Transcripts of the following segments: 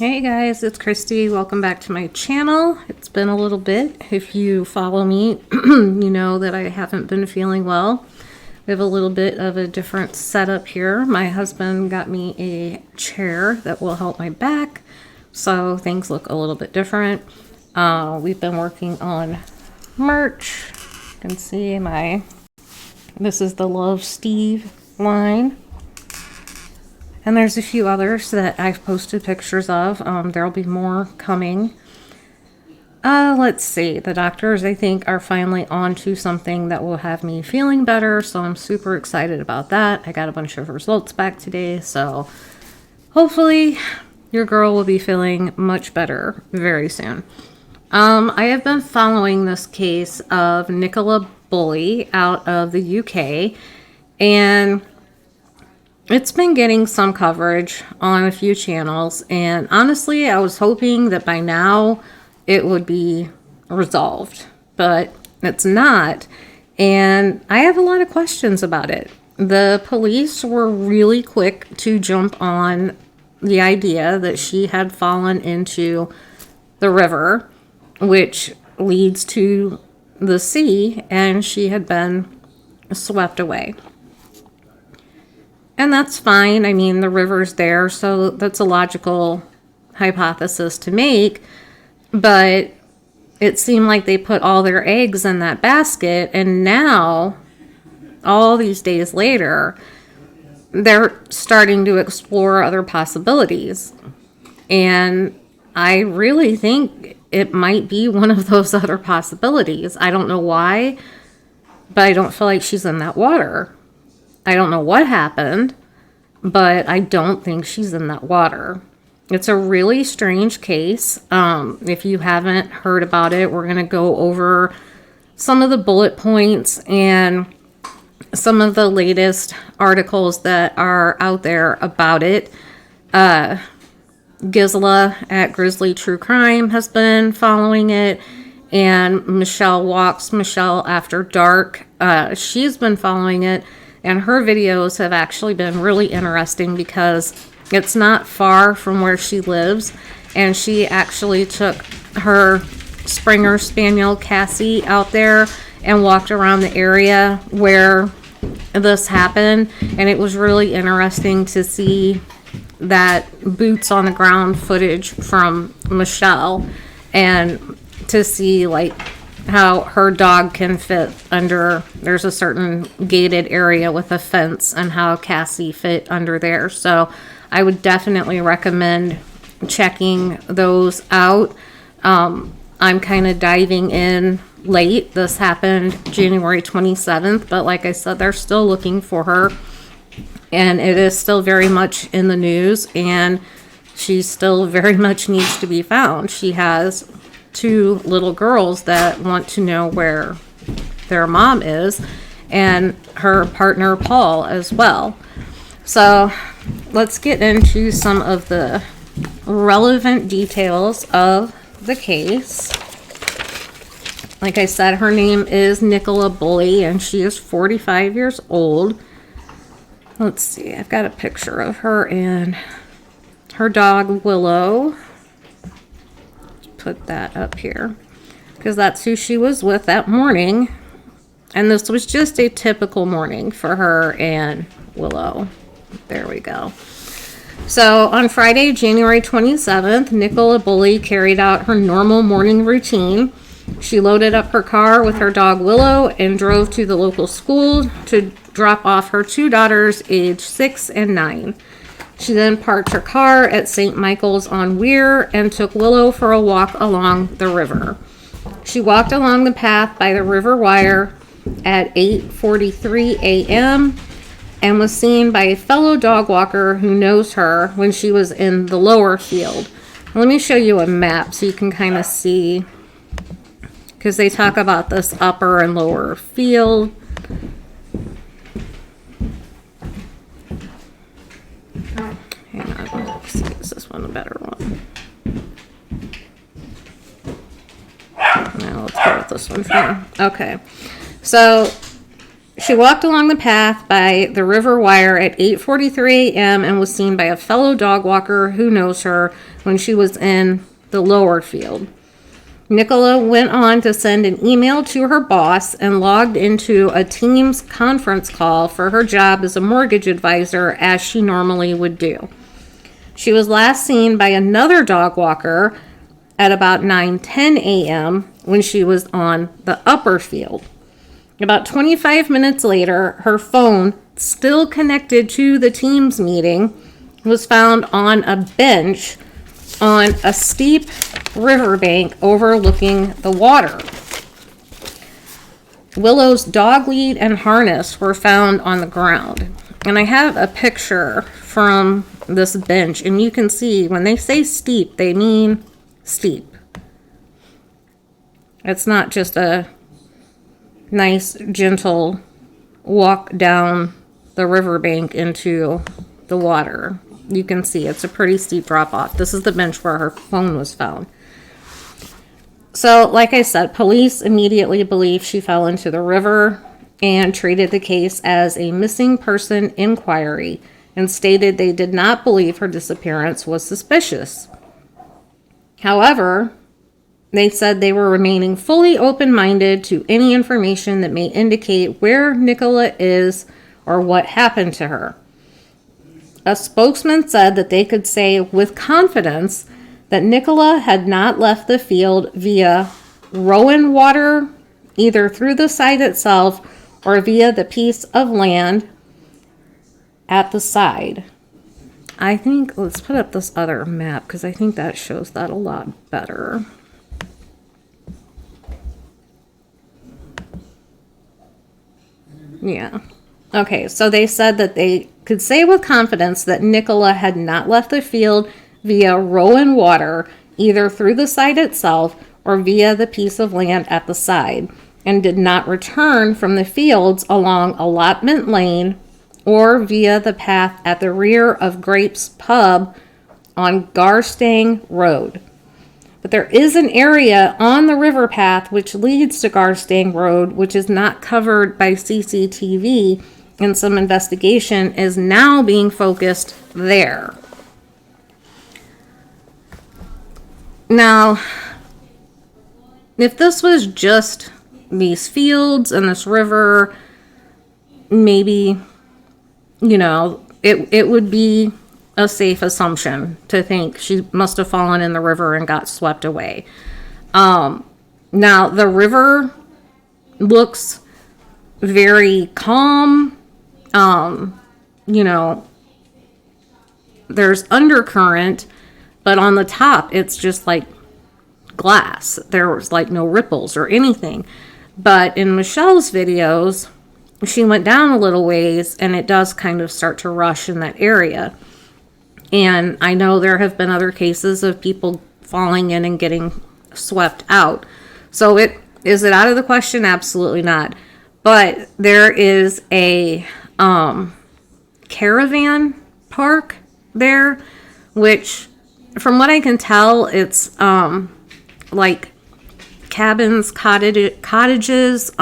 Hey guys, it's Christy. Welcome back to my channel. It's been a little bit. If you follow me, you know that I haven't been feeling well. We have a little bit of a different setup here. My husband got me a chair that will help my back, so things look a little bit different. We've been working on merch. You can see this is the Love Steve line. And there's a few others that I've posted pictures of. There'll be more coming. Let's see. The doctors, I think, are finally on to something that will have me feeling better. So I'm super excited about that. I got a bunch of results back today. So hopefully your girl will be feeling much better very soon. I have been following this case of Nicola Bulley out of the UK. And it's been getting some coverage on a few channels, and honestly, I was hoping that by now it would be resolved, but it's not, and I have a lot of questions about it. The police were really quick to jump on the idea that she had fallen into the river, which leads to the sea, and she had been swept away. And that's fine. I mean, the river's there, so that's a logical hypothesis to make. But it seemed like they put all their eggs in that basket, and now, all these days later, they're starting to explore other possibilities. And I really think it might be one of those other possibilities. I don't know why, but I don't feel like she's in that water. I don't know what happened, but I don't think she's in that water. It's a really strange case. If you haven't heard about it, we're going to go over some of the bullet points and some of the latest articles that are out there about it. Gisela at Grizzly True Crime has been following it, and Michelle Walks Michelle After Dark. She's been following it. And her videos have actually been really interesting because it's not far from where she lives. And she actually took her Springer Spaniel Cassie out there and walked around the area where this happened. And it was really interesting to see that boots on the ground footage from Michelle and to see like how her dog can fit under, there's a certain gated area with a fence, and how Cassie fit under there. So I would definitely recommend checking those out. I'm kind of diving in late. This happened January 27th, but like I said, they're still looking for her, and it is still very much in the news, and she still very much needs to be found. She has 2 little girls that want to know where their mom is, and her partner Paul as well. So let's get into some of the relevant details of the case. Like I said, her name is Nicola Bulley, and she is 45 years old. Let's see, I've got a picture of her and her dog Willow. Put that up here because that's who she was with that morning, and this was just a typical morning for her and Willow. There we go. So on Friday, January 27th, Nicola Bulley carried out her normal morning routine. She loaded up her car with her dog Willow and drove to the local school to drop off her 2 daughters aged 6 and 9. She then parked her car at St. Michael's on Weir and took Willow for a walk along the river. She walked along the path by the river wire at 8:43 a.m. and was seen by a fellow dog walker who knows her when she was in the lower field. Let me show you a map so you can kind of see, because they talk about this upper and lower field. Hang on, let's see, is this one a better one? Now let's go with this one for now. Okay, so She walked along the path by the river wire at 8:43 a.m. and was seen by a fellow dog walker who knows her when she was in the lower field. Nicola went on to send an email to her boss and logged into a Teams conference call for her job as a mortgage advisor, as she normally would do. She was last seen by another dog walker at about 9:10 a.m. when she was on the upper field. About 25 minutes later, her phone, still connected to the Teams meeting, was found on a bench on a steep riverbank overlooking the water. Willow's dog lead and harness were found on the ground. And I have a picture from this bench, and you can see when they say steep, they mean steep. It's not just a nice, gentle walk down the riverbank into the water. You can see it's a pretty steep drop off. This is the bench where her phone was found. So, like I said, police immediately believed she fell into the river and treated the case as a missing person inquiry and stated they did not believe her disappearance was suspicious. However, they said they were remaining fully open-minded to any information that may indicate where Nicola is or what happened to her. A spokesman said that they could say with confidence that Nicola had not left the field via Rowan water, either through the site itself or via the piece of land at the side. I think, let's put up this other map because I think that shows that a lot better. Yeah. Okay, so they said that they could say with confidence that Nicola had not left the field via Rowan water, either through the site itself or via the piece of land at the side, and did not return from the fields along Allotment Lane or via the path at the rear of Grapes Pub on Garstang Road. But there is an area on the river path which leads to Garstang Road, which is not covered by CCTV, and some investigation is now being focused there. Now, if this was just these fields and this river, maybe, it would be a safe assumption to think she must have fallen in the river and got swept away. Now, the river looks very calm. There's undercurrent, but on the top, it's just like glass. There was like no ripples or anything. But in Michelle's videos, she went down a little ways and it does kind of start to rush in that area. And I know there have been other cases of people falling in and getting swept out. So is it out of the question? Absolutely not. But there is a caravan park there, which from what I can tell, it's like cabins, cottages,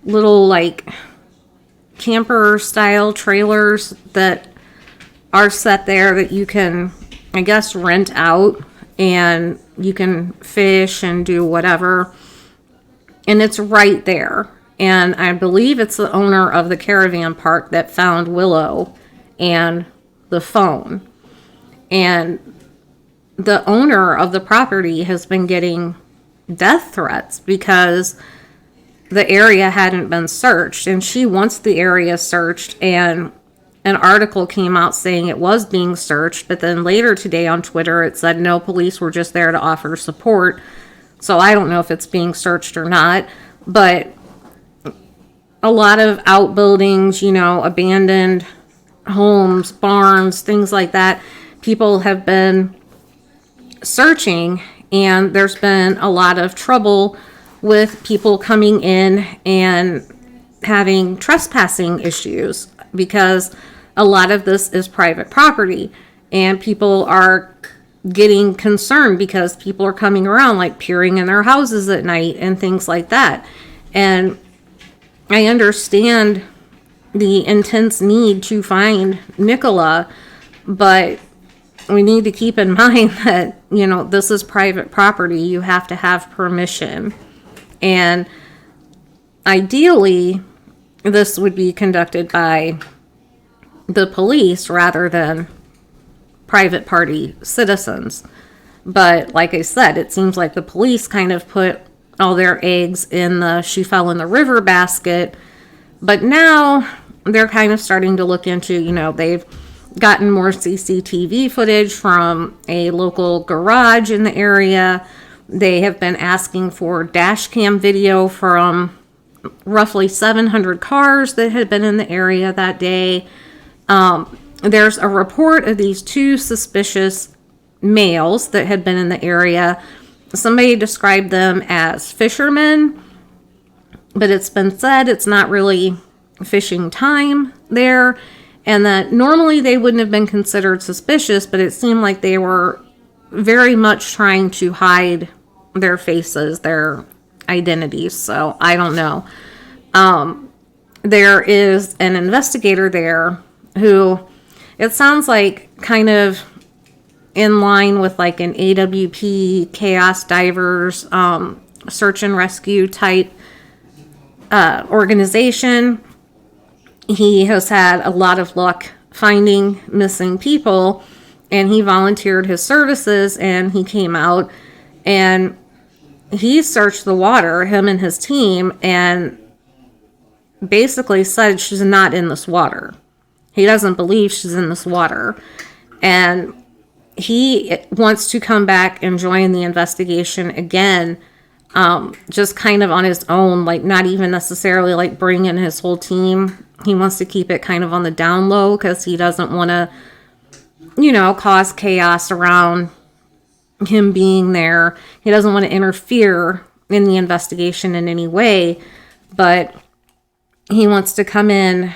little like camper style trailers that are set there that you can, I guess, rent out, and you can fish and do whatever. And it's right there. And I believe it's the owner of the caravan park that found Willow and the phone. And the owner of the property has been getting death threats because the area hadn't been searched. And she wants the area searched, and an article came out saying it was being searched, but then later today on Twitter it said no, police were just there to offer support. So I don't know if it's being searched or not, but a lot of outbuildings, abandoned homes, barns, things like that, people have been searching, and there's been a lot of trouble with people coming in and having trespassing issues because a lot of this is private property, and people are getting concerned because people are coming around like peering in their houses at night and things like that. And I understand the intense need to find Nicola, but we need to keep in mind that, this is private property. You have to have permission. And ideally, this would be conducted by the police rather than private party citizens. But like I said, it seems like the police kind of put all their eggs in the she fell in the river basket. But now they're kind of starting to look into, they've gotten more CCTV footage from a local garage in the area. They have been asking for dash cam video from roughly 700 cars that had been in the area that day. There's a report of these two suspicious males that had been in the area. Somebody described them as fishermen, but it's been said it's not really fishing time there, and that normally they wouldn't have been considered suspicious, but it seemed like they were very much trying to hide their faces, their identities. So I don't know. There is an investigator there who, it sounds like kind of in line with like an AWP, Chaos Divers, search and rescue type organization. He has had a lot of luck finding missing people, and he volunteered his services, and he came out and he searched the water, him and his team, and basically said she's not in this water. He doesn't believe she's in this water. And he wants to come back and join the investigation again, just kind of on his own, like not even necessarily like bring in his whole team. He wants to keep it kind of on the down low because he doesn't want to, cause chaos around him being there. He doesn't want to interfere in the investigation in any way, but he wants to come in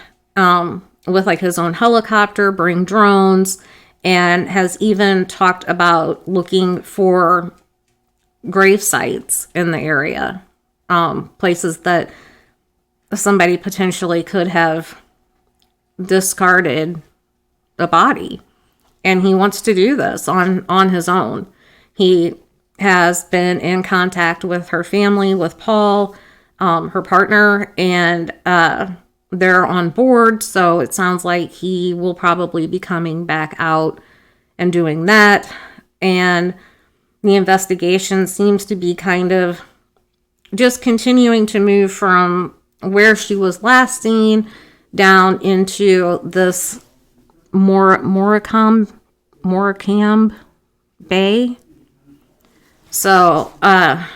with like his own helicopter, bring drones, and has even talked about looking for grave sites in the area, places that somebody potentially could have discarded a body. And he wants to do this on his own. He has been in contact with her family, with Paul, her partner, and they're on board. So it sounds like he will probably be coming back out and doing that. And the investigation seems to be kind of just continuing to move from where she was last seen down into this Moricambe Bay. So, I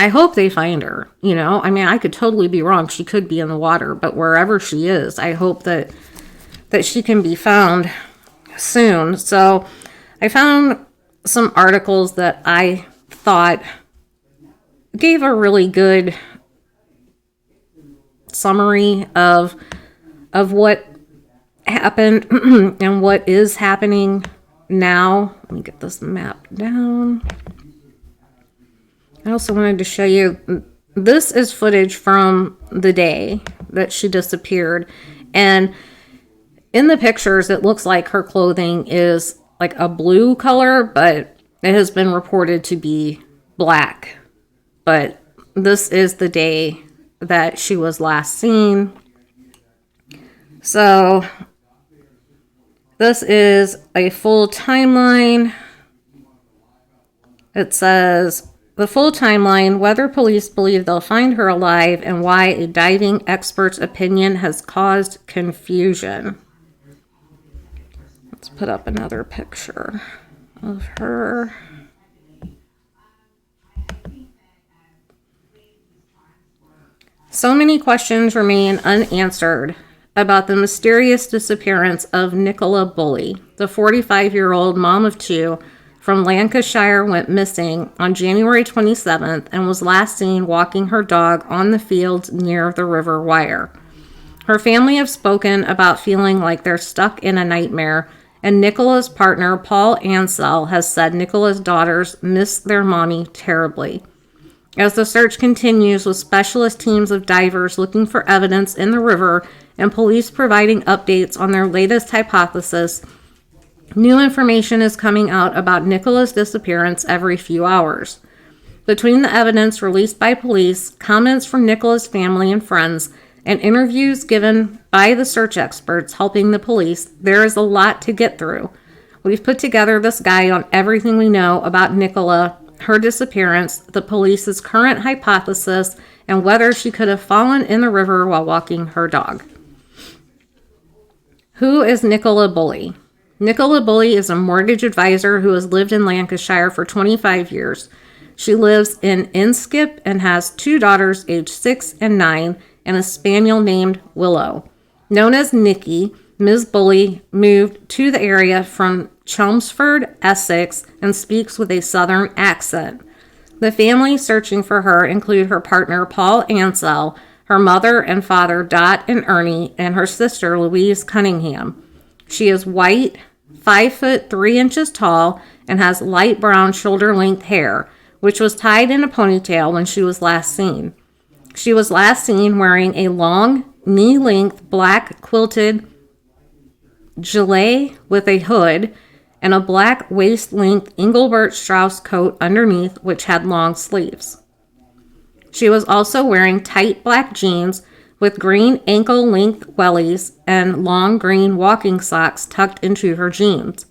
hope they find her, I could totally be wrong. She could be in the water, but wherever she is, I hope that she can be found soon. So I found some articles that I thought gave a really good summary of what happened and what is happening now. Let me get this map down. I also wanted to show you, this is footage from the day that she disappeared. And in the pictures, it looks like her clothing is like a blue color, but it has been reported to be black. But this is the day that she was last seen. So this is a full timeline. It says, the full timeline, whether police believe they'll find her alive, and why a diving expert's opinion has caused confusion. Let's put up another picture of her. So many questions remain unanswered about the mysterious disappearance of Nicola Bulley. The 45-year-old mom of two from Lancashire went missing on January 27th and was last seen walking her dog on the fields near the River Wire. Her family have spoken about feeling like they're stuck in a nightmare, and Nicola's partner, Paul Ansell, has said Nicola's daughters miss their mommy terribly. as the search continues with specialist teams of divers looking for evidence in the river and police providing updates on their latest hypothesis. New information is coming out about Nicola's disappearance every few hours. Between the evidence released by police, comments from Nicola's family and friends, and interviews given by the search experts helping the police, there is a lot to get through. We've put together this guide on everything we know about Nicola, her disappearance, the police's current hypothesis, and whether she could have fallen in the river while walking her dog. Who is Nicola Bulley? Nicola Bulley is a mortgage advisor who has lived in Lancashire for 25 years. She lives in Inskip and has 2 daughters aged 6 and 9 and a spaniel named Willow. Known as Nikki, Ms. Bulley moved to the area from Chelmsford, Essex, and speaks with a southern accent. The family searching for her include her partner Paul Ansell, her mother and father Dot and Ernie, and her sister Louise Cunningham. She is white, 5 foot 3 inches tall, and has light brown shoulder-length hair, which was tied in a ponytail when she was last seen. She was last seen wearing a long, knee-length black quilted gilet with a hood and a black waist-length Engelbert Strauss coat underneath, which had long sleeves. She was also wearing tight black jeans with green ankle-length wellies and long green walking socks tucked into her jeans.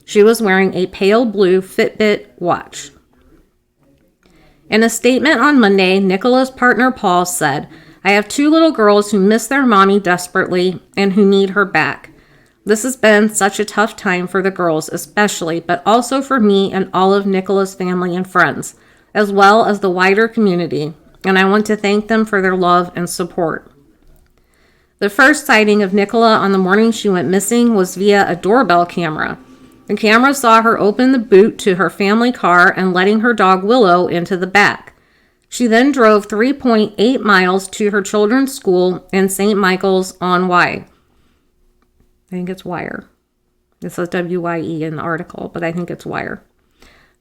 She was wearing a pale blue Fitbit watch. In a statement on Monday, Nicola's partner Paul said, "I have 2 little girls who miss their mommy desperately and who need her back. This has been such a tough time for the girls especially, but also for me and all of Nicola's family and friends, as well as the wider community, and I want to thank them for their love and support." The first sighting of Nicola on the morning she went missing was via a doorbell camera. The camera saw her open the boot to her family car and letting her dog Willow into the back. She then drove 3.8 miles to her children's school in St. Michael's on Wye. I think it's Wire. It says W-Y-E in the article, but I think it's Wire.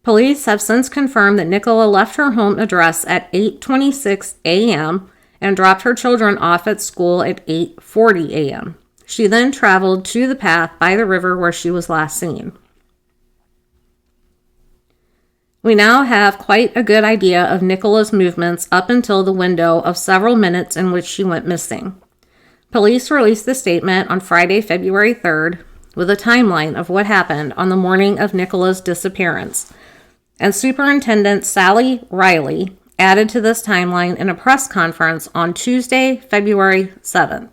Police have since confirmed that Nicola left her home address at 8:26 a.m. and dropped her children off at school at 8:40 a.m. She then traveled to the path by the river where she was last seen. We now have quite a good idea of Nicola's movements up until the window of several minutes in which she went missing. Police released the statement on Friday, February 3rd, with a timeline of what happened on the morning of Nicola's disappearance, and Superintendent Sally Riley added to this timeline in a press conference on Tuesday, February 7th.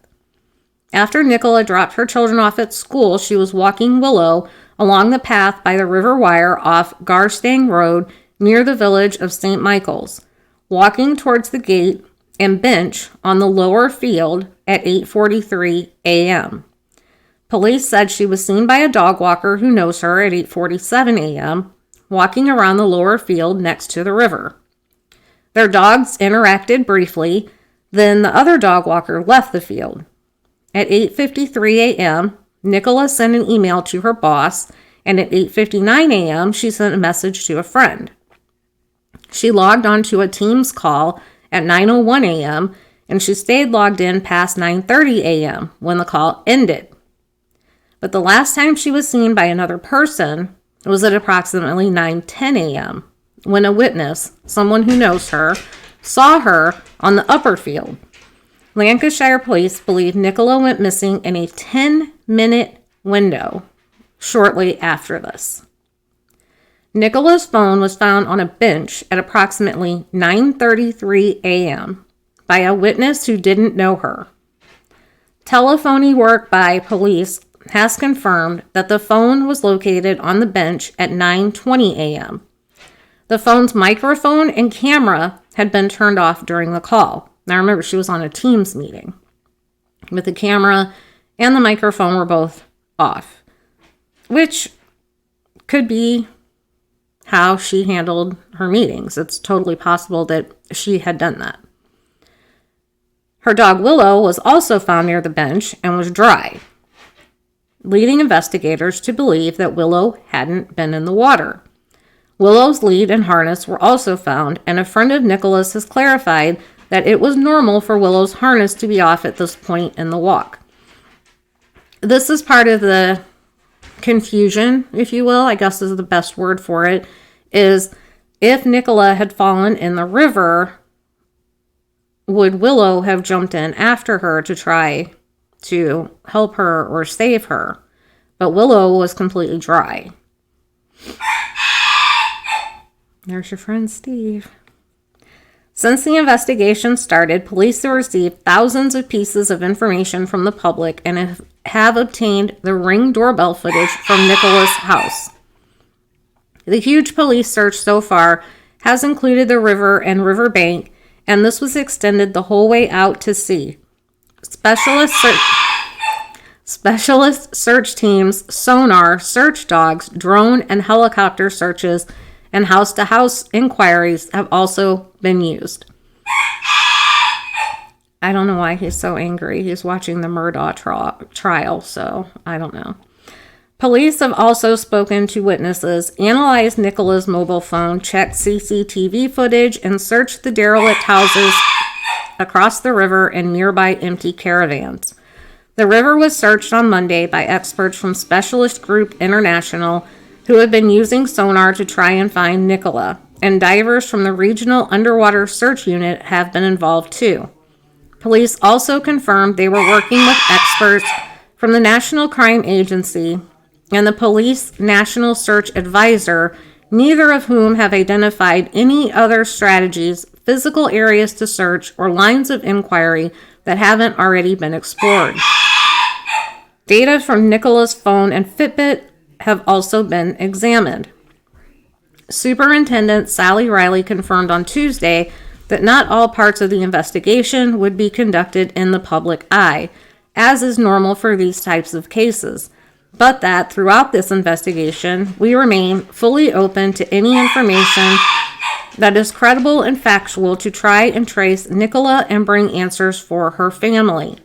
After Nicola dropped her children off at school, she was walking Willow along the path by the river wire off Garstang Road near the village of St. Michael's, walking towards the gate and bench on the lower field at 8:43 a.m. Police said she was seen by a dog walker who knows her at 8:47 a.m., walking around the lower field next to the river. Their dogs interacted briefly, then the other dog walker left the field. At 8:53 a.m., Nicola sent an email to her boss, and at 8:59 a.m., she sent a message to a friend. She logged onto a Teams call at 9:01 a.m., and she stayed logged in past 9:30 a.m. when the call ended. But the last time she was seen by another person was at approximately 9:10 a.m., when a witness, someone who knows her, saw her on the upper field. Lancashire police believe Nicola went missing in a 10-minute window shortly after this. Nicola's phone was found on a bench at approximately 9:33 a.m. by a witness who didn't know her. Telephony work by police has confirmed that the phone was located on the bench at 9:20 a.m. The phone's microphone and camera had been turned off during the call. Now remember, she was on a Teams meeting, but the camera and the microphone were both off, which could be how she handled her meetings. It's totally possible that she had done that. Her dog Willow was also found near the bench and was dry, leading investigators to believe that Willow hadn't been in the water. Willow's lead and harness were also found, and a friend of Nicola's has clarified that it was normal for Willow's harness to be off at this point in the walk. This is part of the confusion, if you will, I guess is the best word for it, is if Nicola had fallen in the river, would Willow have jumped in after her to try to help her or save her? But Willow was completely dry. There's your friend Steve. Since the investigation started, police have received thousands of pieces of information from the public and have obtained the Ring doorbell footage from Nicola's house. The huge police search so far has included the river and riverbank, and this was extended the whole way out to sea. Specialist search teams, sonar, search dogs, drone and helicopter searches, and house-to-house inquiries have also been used. I don't know why he's so angry. He's watching the Murdaugh trial, so I don't know. Police have also spoken to witnesses, analyzed Nicola's mobile phone, checked CCTV footage, and searched the derelict houses across the river and nearby empty caravans. The river was searched on Monday by experts from Specialist Group International, who have been using sonar to try and find Nicola, and divers from the Regional Underwater Search Unit have been involved too. Police also confirmed they were working with experts from the National Crime Agency and the Police National Search Advisor, neither of whom have identified any other strategies, physical areas to search, or lines of inquiry that haven't already been explored. Data from Nicola's phone and Fitbit have also been examined. Superintendent Sally Riley confirmed on Tuesday that not all parts of the investigation would be conducted in the public eye, as is normal for these types of cases, but that throughout this investigation, we remain fully open to any information that is credible and factual to try and trace Nicola and bring answers for her family.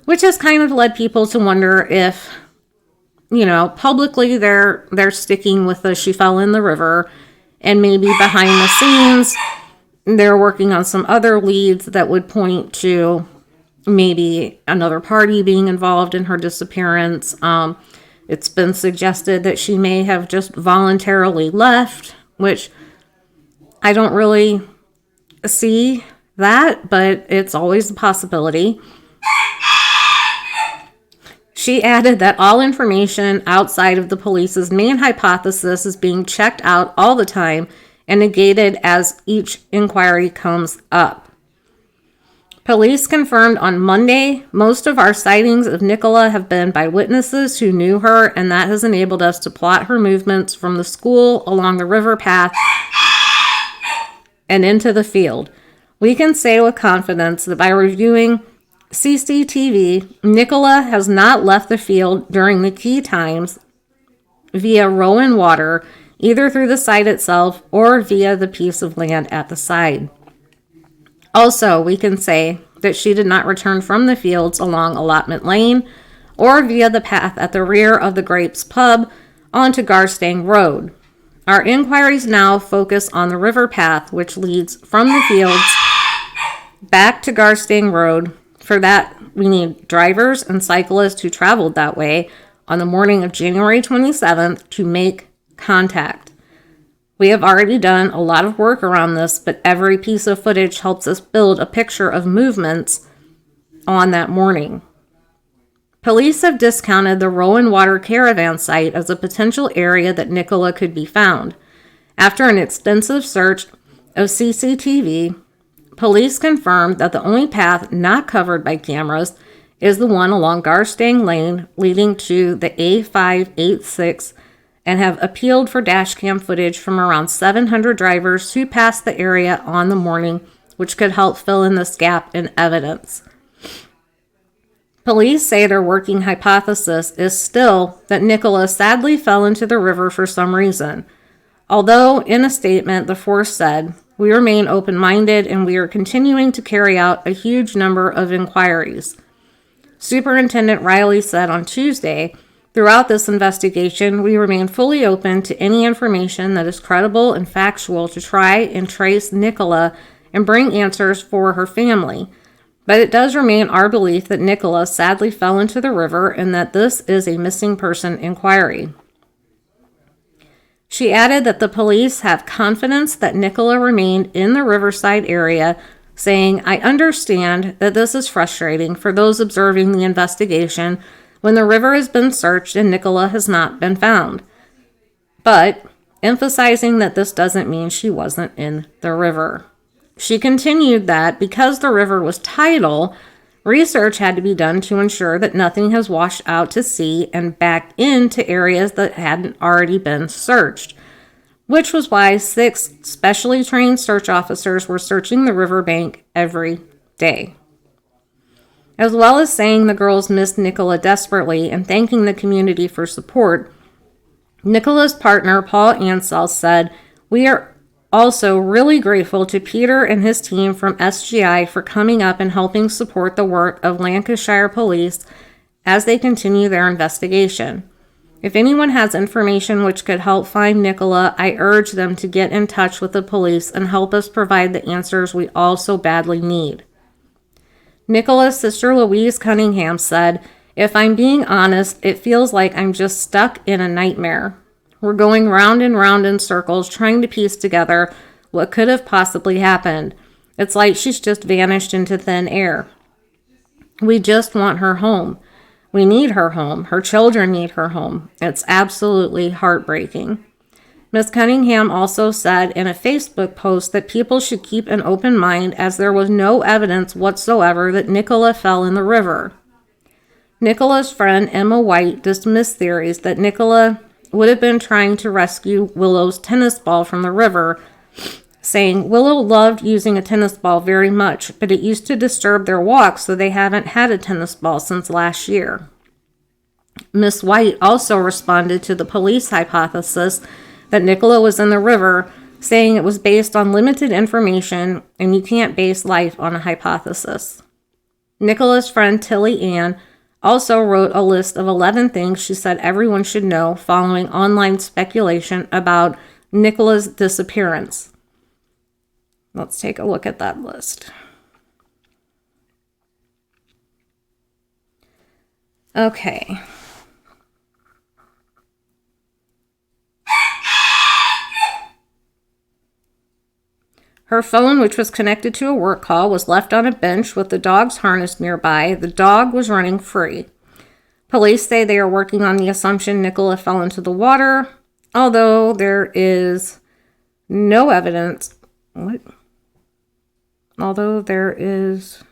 Which has kind of led people to wonder if, publicly they're sticking with the she fell in the river, and maybe behind the scenes they're working on some other leads that would point to maybe another party being involved in her disappearance. It's been suggested that she may have just voluntarily left, which I don't really see that, but it's always a possibility. She added that all information outside of the police's main hypothesis is being checked out all the time and negated as each inquiry comes up. Police confirmed on Monday most of our sightings of Nicola have been by witnesses who knew her, and that has enabled us to plot her movements from the school along the river path and into the field. We can say with confidence that by reviewing CCTV, Nicola has not left the field during the key times via Rowan water, either through the site itself or via the piece of land at the side. Also, we can say that she did not return from the fields along Allotment Lane or via the path at the rear of the Grapes pub onto Garstang Road. Our inquiries now focus on the river path, which leads from the fields back to Garstang Road. For that, we need drivers and cyclists who traveled that way on the morning of January 27th to make contact. We have already done a lot of work around this, but every piece of footage helps us build a picture of movements on that morning. Police have discounted the Rowan Water Caravan site as a potential area that Nicola could be found. After an extensive search of CCTV, police confirmed that the only path not covered by cameras is the one along Garstang Lane leading to the A586, and have appealed for dashcam footage from around 700 drivers who passed the area on the morning, which could help fill in this gap in evidence. Police say their working hypothesis is still that Nicola sadly fell into the river for some reason. Although, in a statement, the force said, "We remain open-minded and we are continuing to carry out a huge number of inquiries." Superintendent Riley said on Tuesday, Throughout this investigation, we remain fully open to any information that is credible and factual to try and trace Nicola and bring answers for her family. But it does remain our belief that Nicola sadly fell into the river and that this is a missing person inquiry. She added that the police have confidence that Nicola remained in the Riverside area, saying, "I understand that this is frustrating for those observing the investigation when the river has been searched and Nicola has not been found," but emphasizing that this doesn't mean she wasn't in the river. She continued that because the river was tidal, research had to be done to ensure that nothing has washed out to sea and back into areas that hadn't already been searched, which was why 6 specially trained search officers were searching the riverbank every day. As well as saying the girls missed Nicola desperately and thanking the community for support, Nicola's partner, Paul Ansell, said, "We are also really grateful to Peter and his team from SGI for coming up and helping support the work of Lancashire Police as they continue their investigation. If anyone has information which could help find Nicola, I urge them to get in touch with the police and help us provide the answers we all so badly need." Nicola's sister Louise Cunningham said, "If I'm being honest, it feels like I'm just stuck in a nightmare. We're going round and round in circles trying to piece together what could have possibly happened. It's like she's just vanished into thin air. We just want her home. We need her home. Her children need her home. It's absolutely heartbreaking." Ms. Cunningham also said in a Facebook post that people should keep an open mind as there was no evidence whatsoever that Nicola fell in the river. Nicola's friend Emma White dismissed theories that Nicola would have been trying to rescue Willow's tennis ball from the river, saying Willow loved using a tennis ball very much, but it used to disturb their walks, so they haven't had a tennis ball since last year. Miss White also responded to the police hypothesis that Nicola was in the river, saying it was based on limited information and you can't base life on a hypothesis. Nicola's friend Tilly Ann also wrote a list of 11 things she said everyone should know following online speculation about Nicola's disappearance. Let's take a look at that list. Okay. Her phone, which was connected to a work call, was left on a bench with the dog's harness nearby. The dog was running free. Police say they are working on the assumption Nicola fell into the water, although there is no evidence. Although there is...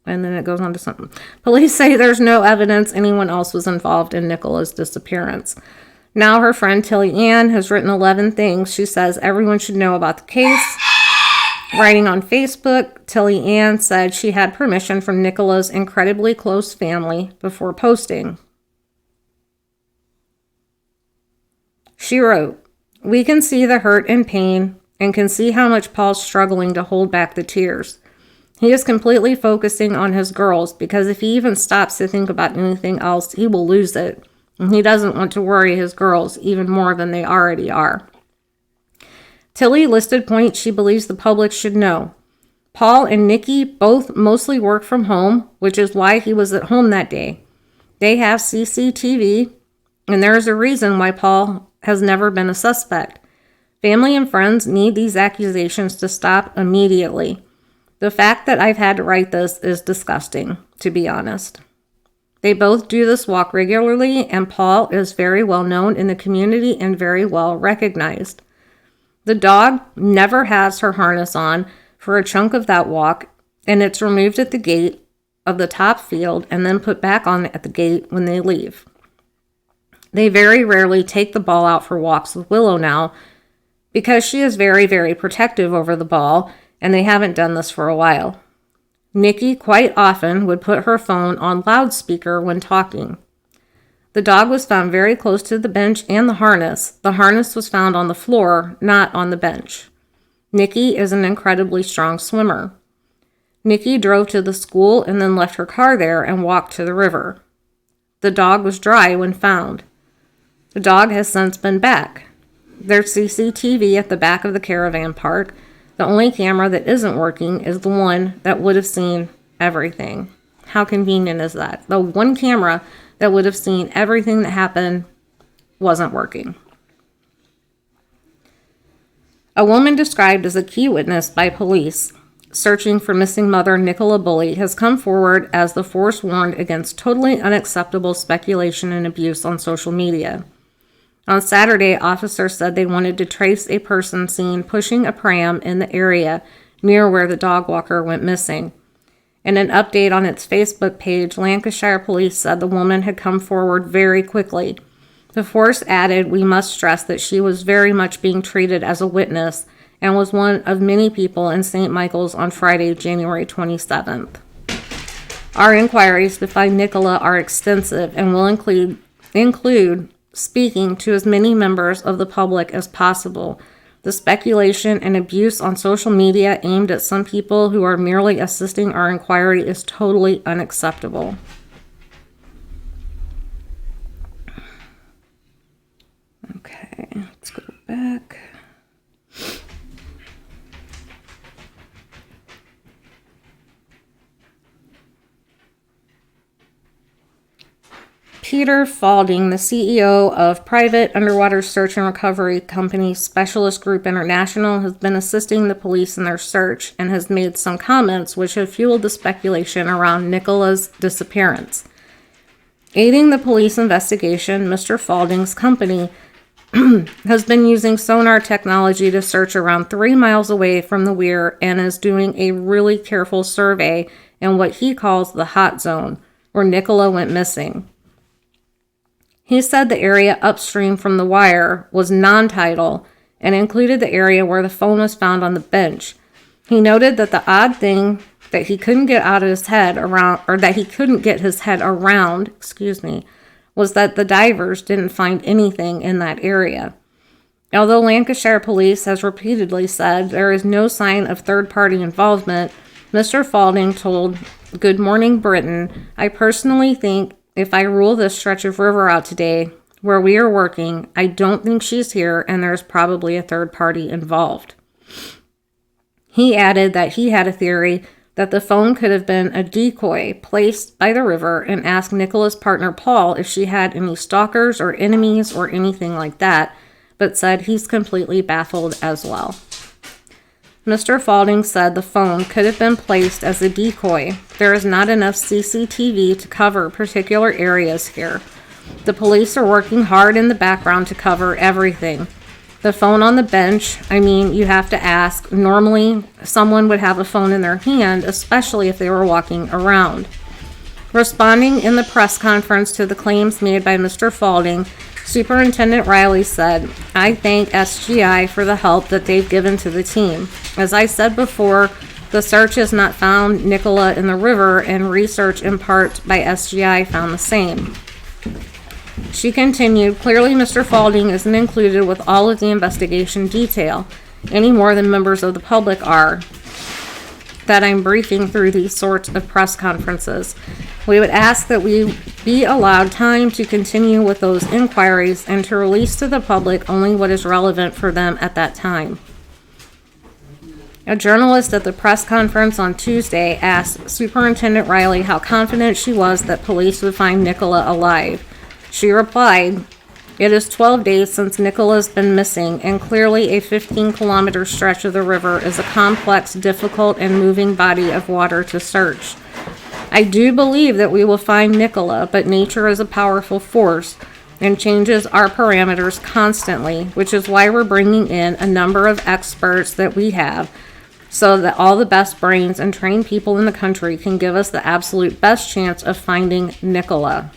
And then it goes on to something. Police say there's no evidence anyone else was involved in Nicola's disappearance. Now her friend Tilly Ann has written 11 things she says everyone should know about the case. Writing on Facebook, Tilly Ann said she had permission from Nicola's incredibly close family before posting. She wrote, "We can see the hurt and pain and can see how much Paul's struggling to hold back the tears. He is completely focusing on his girls because if he even stops to think about anything else, he will lose it. And he doesn't want to worry his girls even more than they already are." Tilly listed points she believes the public should know. Paul and Nikki both mostly work from home, which is why he was at home that day. They have CCTV, and there is a reason why Paul has never been a suspect. Family and friends need these accusations to stop immediately. The fact that I've had to write this is disgusting, to be honest. They both do this walk regularly, and Paul is very well known in the community and very well recognized. The dog never has her harness on for a chunk of that walk, and it's removed at the gate of the top field and then put back on at the gate when they leave. They very rarely take the ball out for walks with Willow now because she is very, very protective over the ball, and they haven't done this for a while. Nikki quite often would put her phone on loudspeaker when talking. The dog was found very close to the bench and the harness. The harness was found on the floor, not on the bench. Nikki is an incredibly strong swimmer. Nikki drove to the school and then left her car there and walked to the river. The dog was dry when found. The dog has since been back. There's CCTV at the back of the caravan park. The only camera that isn't working is the one that would have seen everything. How convenient is that? The one camera that would have seen everything that happened wasn't working. A woman described as a key witness by police searching for missing mother Nicola Bulley has come forward as the force warned against totally unacceptable speculation and abuse on social media. On Saturday, officers said they wanted to trace a person seen pushing a pram in the area near where the dog walker went missing. In an update on its Facebook page, Lancashire Police said the woman had come forward very quickly. The force added, "We must stress that she was very much being treated as a witness and was one of many people in St. Michael's on Friday, January 27th. Our inquiries to find Nicola are extensive and will include speaking to as many members of the public as possible. The speculation and abuse on social media aimed at some people who are merely assisting our inquiry is totally unacceptable." Okay, let's go back. Peter Falding, the CEO of private underwater search and recovery company Specialist Group International, has been assisting the police in their search and has made some comments which have fueled the speculation around Nicola's disappearance. Aiding the police investigation, Mr. Falding's company has been using sonar technology to search around 3 miles away from the weir and is doing a really careful survey in what he calls the hot zone, where Nicola went missing. He said the area upstream from the wire was non-tidal and included the area where the phone was found on the bench. He noted that the odd thing that he couldn't get out of his head around, or that he couldn't get his head around, was that the divers didn't find anything in that area. Although Lancashire Police has repeatedly said there is no sign of third-party involvement, Mr. Falding told Good Morning Britain, "I personally think if I rule this stretch of river out today, where we are working, I don't think she's here and there's probably a third party involved." He added that he had a theory that the phone could have been a decoy placed by the river and asked Nicola's partner Paul if she had any stalkers or enemies or anything like that, but said he's completely baffled as well. Mr. Falding said the phone could have been placed as a decoy. There is not enough CCTV to cover particular areas here. The police are working hard in the background to cover everything. The phone on the bench, you have to ask. Normally, someone would have a phone in their hand, especially if they were walking around. Responding in the press conference to the claims made by Mr. Falding, Superintendent Riley said, "I thank SGI for the help that they've given to the team. As I said before, the search has not found Nicola in the river, and research in part by SGI found the same." She continued, "Clearly Mr. Falding isn't included with all of the investigation detail, any more than members of the public are, that I'm briefing through these sorts of press conferences. We would ask that we be allowed time to continue with those inquiries and to release to the public only what is relevant for them at that time." A journalist at the press conference on Tuesday asked Superintendent Riley how confident she was that police would find Nicola alive. She replied, "It is 12 days since Nicola's been missing, and clearly a 15-kilometer stretch of the river is a complex, difficult, and moving body of water to search. I do believe that we will find Nicola, but nature is a powerful force and changes our parameters constantly, which is why we're bringing in a number of experts that we have, so that all the best brains and trained people in the country can give us the absolute best chance of finding Nicola."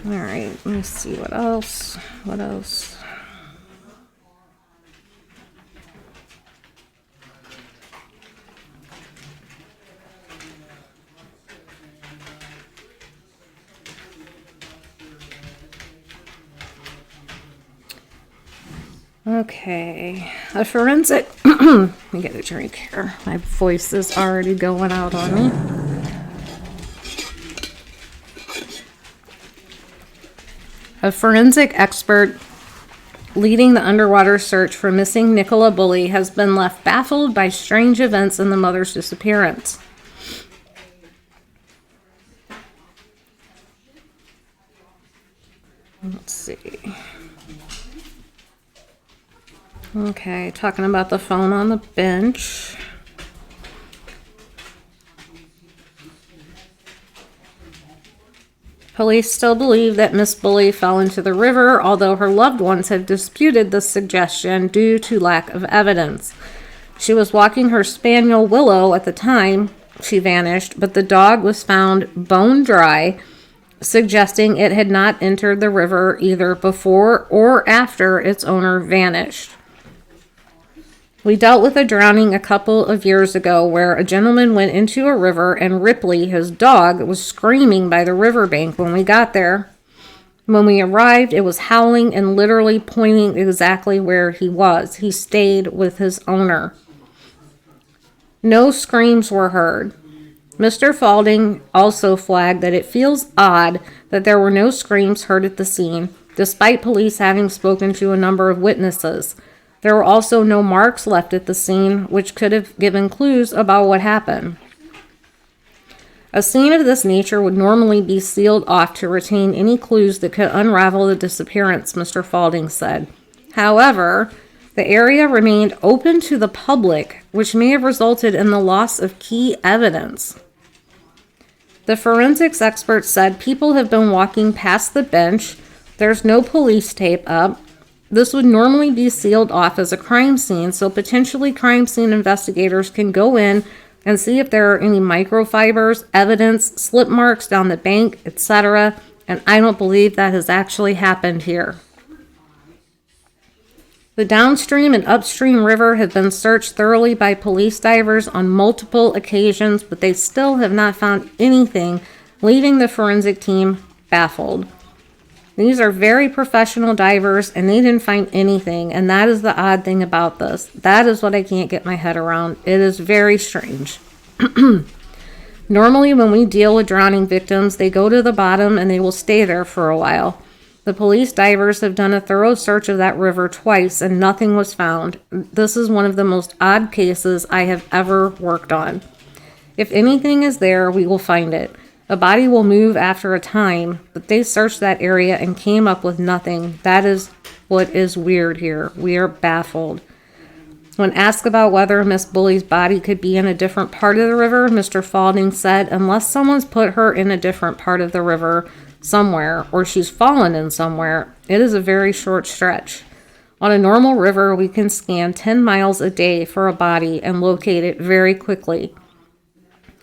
All right, let me see what else. Okay, a forensic, let me get a drink here. My voice is already going out on me. A forensic expert leading the underwater search for missing Nicola Bulley has been left baffled by strange events in the mother's disappearance. Let's see. Okay, talking about the phone on the bench. Police still believe that Miss Bulley fell into the river, although her loved ones have disputed this suggestion due to lack of evidence. She was walking her spaniel Willow at the time she vanished, but the dog was found bone dry, suggesting it had not entered the river either before or after its owner vanished. We dealt with a drowning a couple of years ago where a gentleman went into a river and Ripley, his dog, was screaming by the riverbank when we got there. When we arrived, it was howling and literally pointing exactly where he was. He stayed with his owner. No screams were heard. Mr. Falding also flagged that it feels odd that there were no screams heard at the scene, despite police having spoken to a number of witnesses. There were also no marks left at the scene, which could have given clues about what happened. A scene of this nature would normally be sealed off to retain any clues that could unravel the disappearance, Mr. Falding said. However, the area remained open to the public, which may have resulted in the loss of key evidence. The forensics expert said people have been walking past the bench. There's no police tape up. This would normally be sealed off as a crime scene, so potentially crime scene investigators can go in and see if there are any microfibers, evidence, slip marks down the bank, etc. And I don't believe that has actually happened here. The downstream and upstream river have been searched thoroughly by police divers on multiple occasions, but they still have not found anything, leaving the forensic team baffled. These are very professional divers, and they didn't find anything, and that is the odd thing about this. That is what I can't get my head around. It is very strange. Normally, when we deal with drowning victims, they go to the bottom and they will stay there for a while. The police divers have done a thorough search of that river twice, and nothing was found. This is one of the most odd cases I have ever worked on. If anything is there, we will find it. A body will move after a time, but they searched that area and came up with nothing. That is what is weird here. We are baffled. When asked about whether Miss Bulley's body could be in a different part of the river, Mr. Falding said, unless someone's put her in a different part of the river somewhere, or she's fallen in somewhere, it is a very short stretch. On a normal river, we can scan 10 miles a day for a body and locate it very quickly.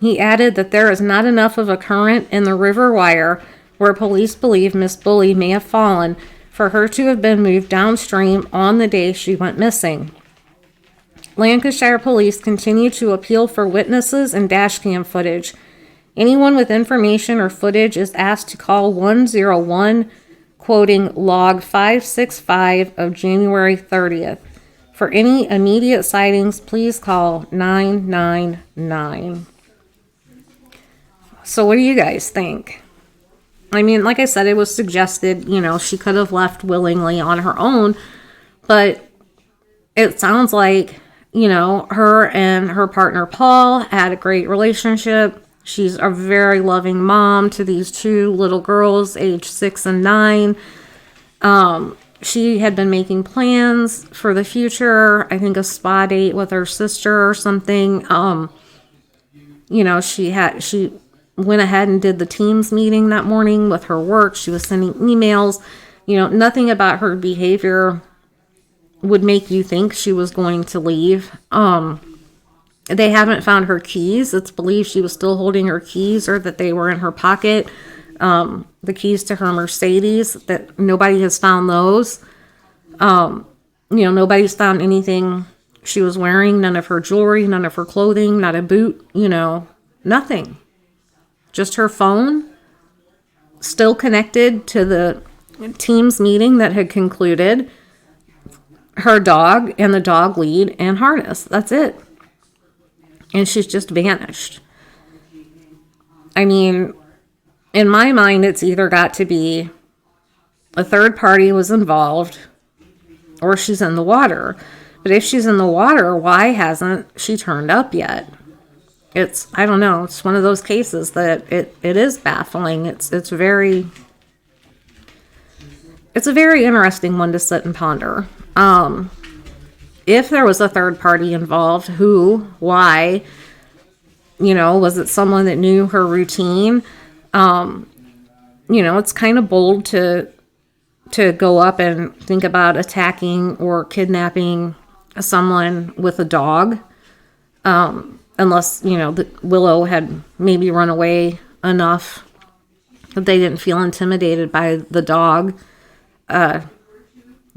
He added that there is not enough of a current in the river wire where police believe Miss Bulley may have fallen for her to have been moved downstream on the day she went missing. Lancashire police continue to appeal for witnesses and dashcam footage. Anyone with information or footage is asked to call 101, quoting log 565 of January 30th. For any immediate sightings, please call 999. So what do you guys think? I mean, like I said, it was suggested, she could have left willingly on her own, but it sounds like, her and her partner Paul had a great relationship. She's a very loving mom to these two little girls, age 6 and 9. She had been making plans for the future. I think a spa date with her sister or something. She went ahead and did the Teams meeting that morning with her work. She was sending emails. Nothing about her behavior would make you think she was going to leave. They haven't found her keys. It's believed she was still holding her keys or that they were in her pocket. The keys to her Mercedes, that nobody has found those. Nobody's found anything she was wearing, none of her jewelry, none of her clothing, not a boot, nothing. Just her phone, still connected to the Teams meeting that had concluded. her dog and the dog lead and harness. That's it. And she's just vanished. I mean, in my mind, it's either got to be a third party was involved or she's in the water. But if she's in the water, why hasn't she turned up yet? I don't know. It's one of those cases that it is baffling. It's a very interesting one to sit and ponder. If there was a third party involved, who, why, was it someone that knew her routine? It's kind of bold to go up and think about attacking or kidnapping someone with a dog. Unless, Willow had maybe run away enough that they didn't feel intimidated by the dog.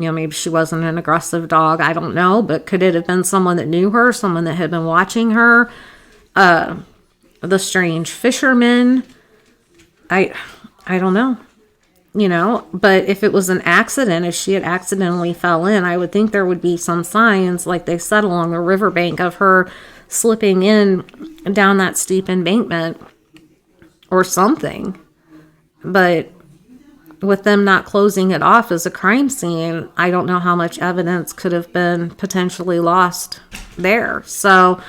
Maybe she wasn't an aggressive dog. I don't know. But could it have been someone that knew her? Someone that had been watching her? The strange fisherman? I don't know. But if it was an accident, if she had accidentally fell in, I would think there would be some signs, like they said, along the riverbank of her slipping in down that steep embankment or something. But with them not closing it off as a crime scene, I don't know how much evidence could have been potentially lost there. So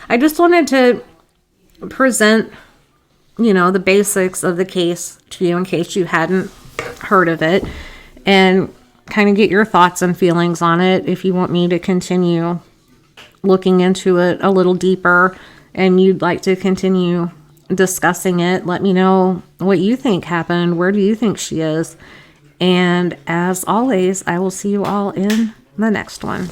I just wanted to present, the basics of the case to you in case you hadn't heard of it, and kind of get your thoughts and feelings on it. If you want me to continue looking into it a little deeper and you'd like to continue discussing it, let me know what you think happened. Where do you think she is? And as always, I will see you all in the next one.